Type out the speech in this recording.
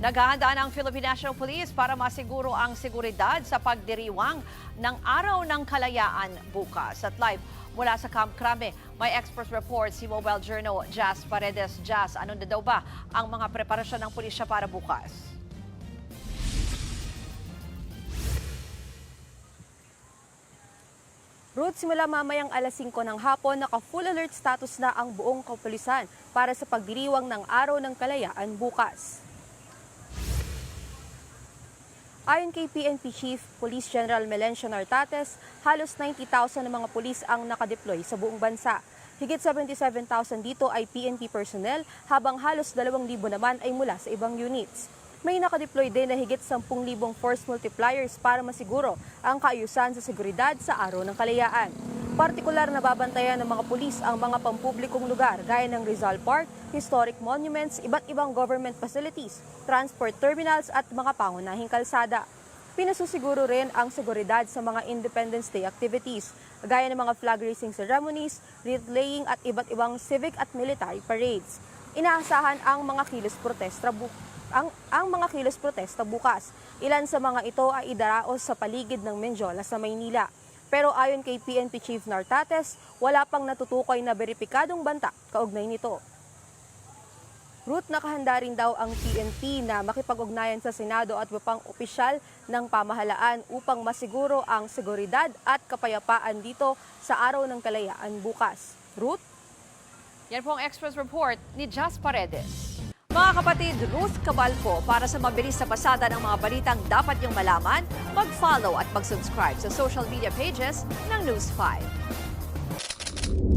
Naghahanda ng Philippine National Police para masiguro ang seguridad sa pagdiriwang ng Araw ng Kalayaan bukas. At live mula sa Camp Crame, may express report si Mobile Journal Jazz Paredes. Jazz, ano na daw ba ang mga preparasyon ng pulisya para bukas? Ruth, simula mamayang alas 5 ng hapon, naka-full alert status na ang buong kapulisan para sa pagdiriwang ng Araw ng Kalayaan bukas. Ayon kay PNP Chief Police General Melencio Nartates, halos 90,000 na mga pulis ang nakadeploy sa buong bansa. Higit 77,000 dito ay PNP personnel, habang halos 2,000 naman ay mula sa ibang units. May nakadeploy din na higit 10,000 force multipliers para masiguro ang kaayusan sa seguridad sa Araw ng Kalayaan. Partikular na babantayan ng mga pulis ang mga pampublikong lugar gaya ng Rizal Park, historic monuments, iba't ibang government facilities, transport terminals at mga pangunahing kalsada. Pinasusiguro rin ang seguridad sa mga Independence Day activities, gaya ng mga flag raising ceremonies, wreath laying at iba't ibang civic at military parades. Inaasahan ang mga kilos protesta bukas. Ilan sa mga ito ay idaraos sa paligid ng Menjola sa Maynila. Pero ayon kay PNP Chief Nartates, wala pang natutukoy na beripikadong banta kaugnay nito. Ruth, nakahanda rin daw ang PNP na makipag-ugnayan sa Senado at pang opisyal ng pamahalaan upang masiguro ang seguridad at kapayapaan dito sa Araw ng Kalayaan bukas. Ruth? Yan po ang express report ni Jazz Paredes. Mga kapatid, Ruth Cabalco, para sa mabilis na pasada ng mga balitang dapat niyong malaman, mag-follow at mag-subscribe sa social media pages ng News 5.